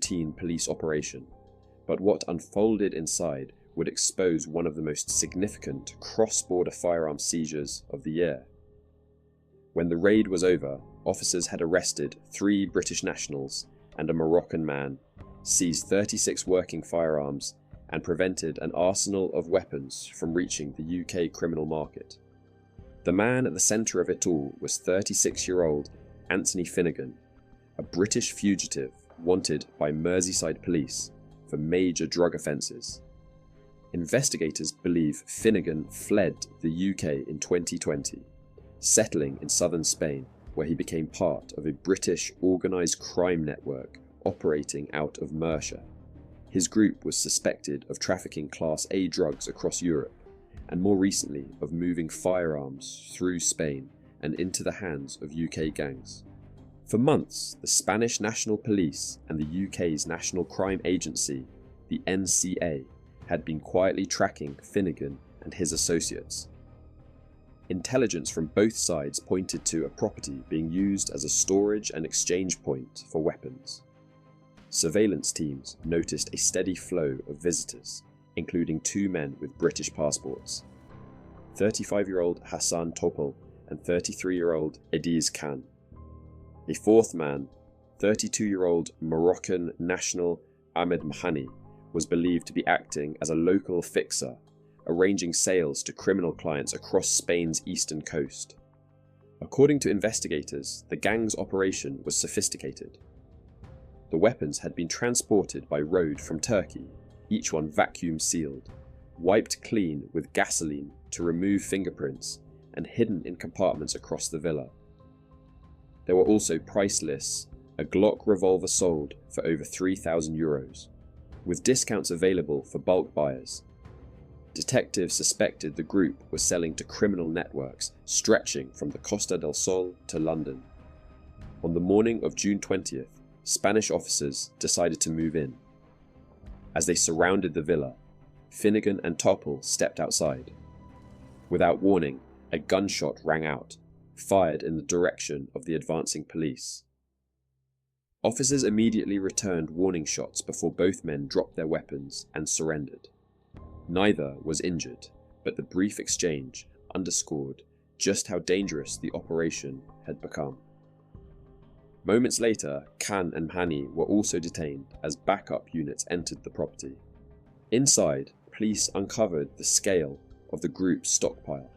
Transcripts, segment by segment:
routine police operation, but what unfolded inside would expose one of the most significant cross-border firearms seizures of the year. When the raid was over, officers had arrested 3 British nationals and a Moroccan man, seized 36 working firearms, and prevented an arsenal of weapons from reaching the UK criminal market. The man at the centre of it all was 36-year-old Anthony Finnegan, a British fugitive wanted by Merseyside police for major drug offences. Investigators believe Finnegan fled the UK in 2020, settling in southern Spain, where he became part of a British organised crime network operating out of Murcia. His group was suspected of trafficking Class A drugs across Europe, and more recently of moving firearms through Spain and into the hands of UK gangs. For months, the Spanish National Police and the UK's National Crime Agency, the NCA, had been quietly tracking Finnegan and his associates. Intelligence from both sides pointed to a property being used as a storage and exchange point for weapons. Surveillance teams noticed a steady flow of visitors, including 2 men with British passports, 35-year-old Hassan Topal and 33-year-old Ediz Khan. A 4th man, 32-year-old Moroccan national Ahmed Mahani, was believed to be acting as a local fixer, arranging sales to criminal clients across Spain's eastern coast. According to investigators, the gang's operation was sophisticated. The weapons had been transported by road from Turkey, each one vacuum sealed, wiped clean with gasoline to remove fingerprints, and hidden in compartments across the villa. There were also price lists, a Glock revolver sold for over €3,000, with discounts available for bulk buyers. Detectives suspected the group was selling to criminal networks stretching from the Costa del Sol to London. On the morning of June 20th, Spanish officers decided to move in. As they surrounded the villa, Finnegan and Topal stepped outside. Without warning, a gunshot rang out, fired in the direction of the advancing police. Officers immediately returned warning shots before both men dropped their weapons and surrendered. Neither was injured, but the brief exchange underscored just how dangerous the operation had become. Moments later, Khan and Hani were also detained as backup units entered the property. Inside, police uncovered the scale of the group's stockpile.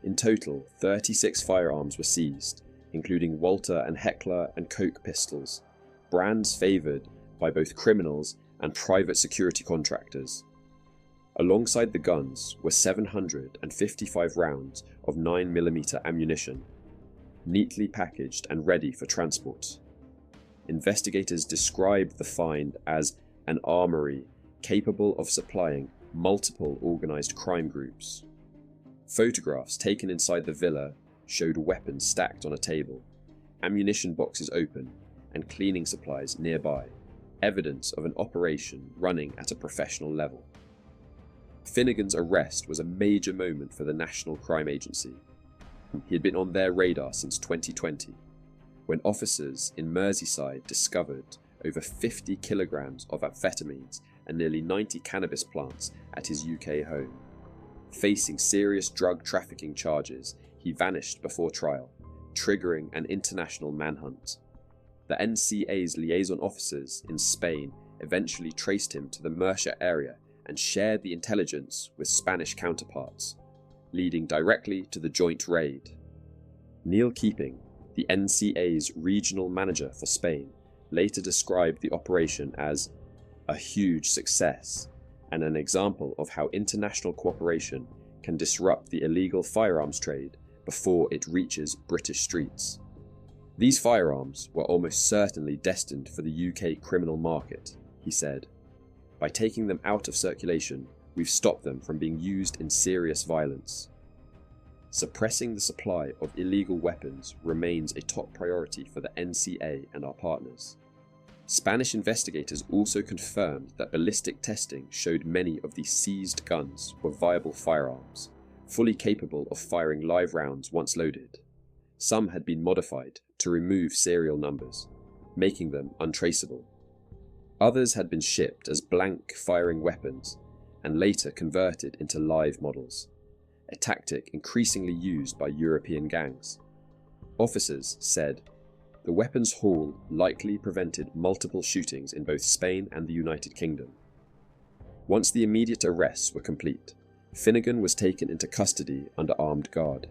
In total, 36 firearms were seized, including Walter and Heckler and Coke pistols, brands favoured by both criminals and private security contractors. Alongside the guns were 755 rounds of 9mm ammunition, neatly packaged and ready for transport. Investigators described the find as an armory capable of supplying multiple organised crime groups. Photographs taken inside the villa showed weapons stacked on a table, ammunition boxes open, and cleaning supplies nearby, evidence of an operation running at a professional level. Finnegan's arrest was a major moment for the National Crime Agency. He had been on their radar since 2020, when officers in Merseyside discovered over 50 kilograms of amphetamines and nearly 90 cannabis plants at his UK home. Facing serious drug trafficking charges, he vanished before trial, triggering an international manhunt. The NCA's liaison officers in Spain eventually traced him to the Murcia area and shared the intelligence with Spanish counterparts, leading directly to the joint raid. Neil Keeping, the NCA's regional manager for Spain, later described the operation as a huge success and an example of how international cooperation can disrupt the illegal firearms trade before it reaches British streets. These firearms were almost certainly destined for the UK criminal market, he said. By taking them out of circulation, we've stopped them from being used in serious violence. Suppressing the supply of illegal weapons remains a top priority for the NCA and our partners. Spanish investigators also confirmed that ballistic testing showed many of the seized guns were viable firearms, fully capable of firing live rounds once loaded. Some had been modified to remove serial numbers, making them untraceable. Others had been shipped as blank-firing weapons and later converted into live models, a tactic increasingly used by European gangs. Officers said the weapons haul likely prevented multiple shootings in both Spain and the United Kingdom. Once the immediate arrests were complete, Finnegan was taken into custody under armed guard.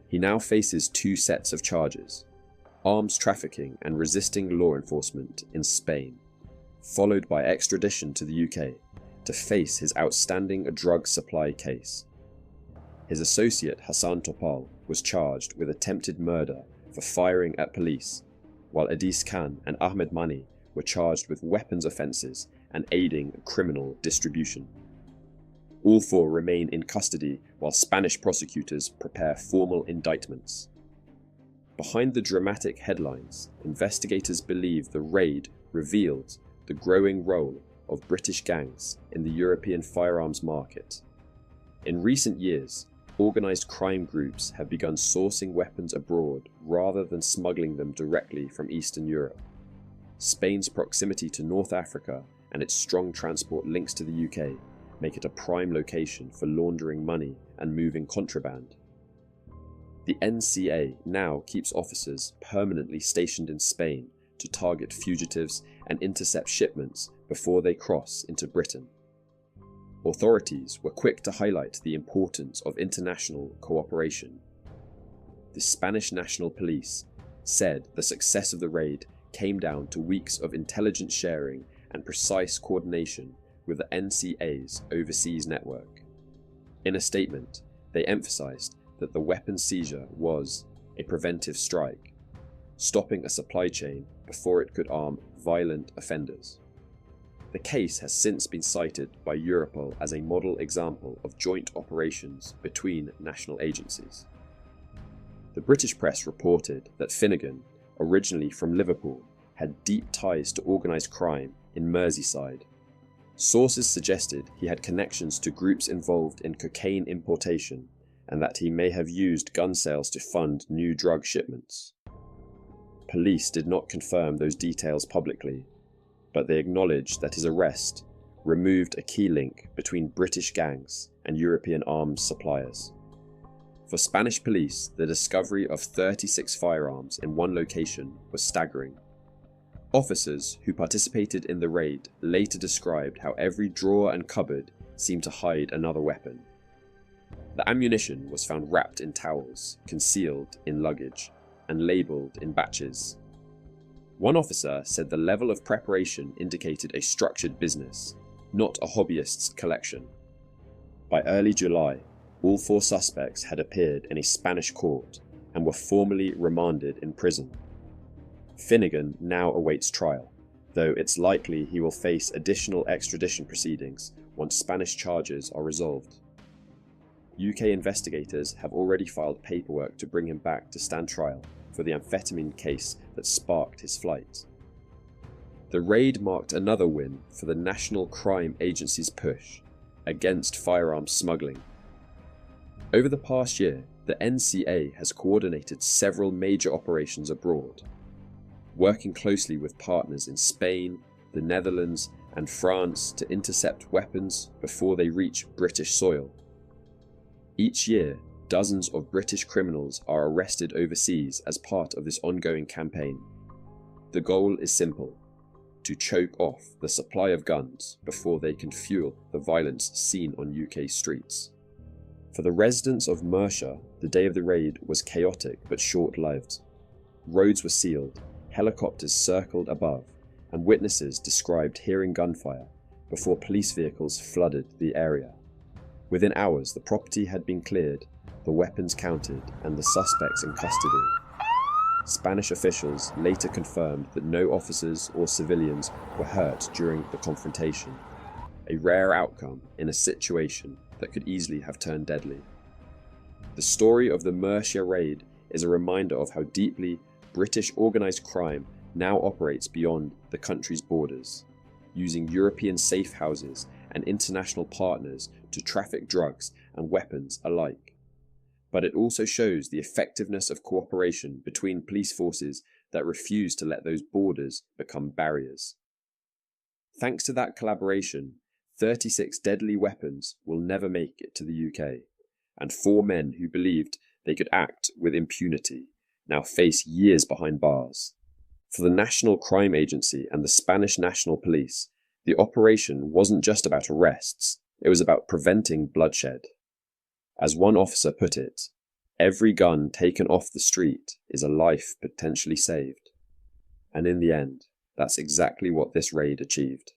He now faces 2 sets of charges: arms trafficking and resisting law enforcement in Spain, followed by extradition to the UK to face his outstanding drug supply case. His associate Hassan Topal was charged with attempted murder for firing at police, while Adis Khan and Ahmed Mani were charged with weapons offences and aiding criminal distribution. All 4 remain in custody while Spanish prosecutors prepare formal indictments. Behind the dramatic headlines, investigators believe the raid revealed the growing role of British gangs in the European firearms market. In recent years, organised crime groups have begun sourcing weapons abroad rather than smuggling them directly from Eastern Europe. Spain's proximity to North Africa and its strong transport links to the UK make it a prime location for laundering money and moving contraband. The NCA now keeps officers permanently stationed in Spain to target fugitives and intercept shipments before they cross into Britain. Authorities were quick to highlight the importance of international cooperation. The Spanish National Police said the success of the raid came down to weeks of intelligence sharing and precise coordination with the NCA's overseas network. In a statement, they emphasized that the weapon seizure was a preventive strike, stopping a supply chain before it could arm violent offenders. The case has since been cited by Europol as a model example of joint operations between national agencies. The British press reported that Finnegan, originally from Liverpool, had deep ties to organised crime in Merseyside. Sources suggested he had connections to groups involved in cocaine importation and that he may have used gun sales to fund new drug shipments. Police did not confirm those details publicly, but they acknowledged that his arrest removed a key link between British gangs and European arms suppliers. For Spanish police, the discovery of 36 firearms in one location was staggering. Officers who participated in the raid later described how every drawer and cupboard seemed to hide another weapon. The ammunition was found wrapped in towels, concealed in luggage, and labelled in batches. One officer said the level of preparation indicated a structured business, not a hobbyist's collection. By early July, all 4 suspects had appeared in a Spanish court and were formally remanded in prison. Finnegan now awaits trial, though it's likely he will face additional extradition proceedings once Spanish charges are resolved. UK investigators have already filed paperwork to bring him back to stand trial for the amphetamine case that sparked his flight. The raid marked another win for the National Crime Agency's push against firearms smuggling. Over the past year, the NCA has coordinated several major operations abroad, working closely with partners in Spain, the Netherlands, and France to intercept weapons before they reach British soil. Each year, dozens of British criminals are arrested overseas as part of this ongoing campaign. The goal is simple: to choke off the supply of guns before they can fuel the violence seen on UK streets. For the residents of Mercia, the day of the raid was chaotic but short-lived. Roads were sealed, helicopters circled above, and witnesses described hearing gunfire before police vehicles flooded the area. Within hours, the property had been cleared, the weapons counted, and the suspects in custody. Spanish officials later confirmed that no officers or civilians were hurt during the confrontation, a rare outcome in a situation that could easily have turned deadly. The story of the Mercia raid is a reminder of how deeply British organised crime now operates beyond the country's borders, using European safe houses and international partners to traffic drugs and weapons alike. But it also shows the effectiveness of cooperation between police forces that refuse to let those borders become barriers. Thanks to that collaboration, 36 deadly weapons will never make it to the UK, and 4 men who believed they could act with impunity now face years behind bars. For the National Crime Agency and the Spanish National Police, the operation wasn't just about arrests, it was about preventing bloodshed. As one officer put it, every gun taken off the street is a life potentially saved. And in the end, that's exactly what this raid achieved.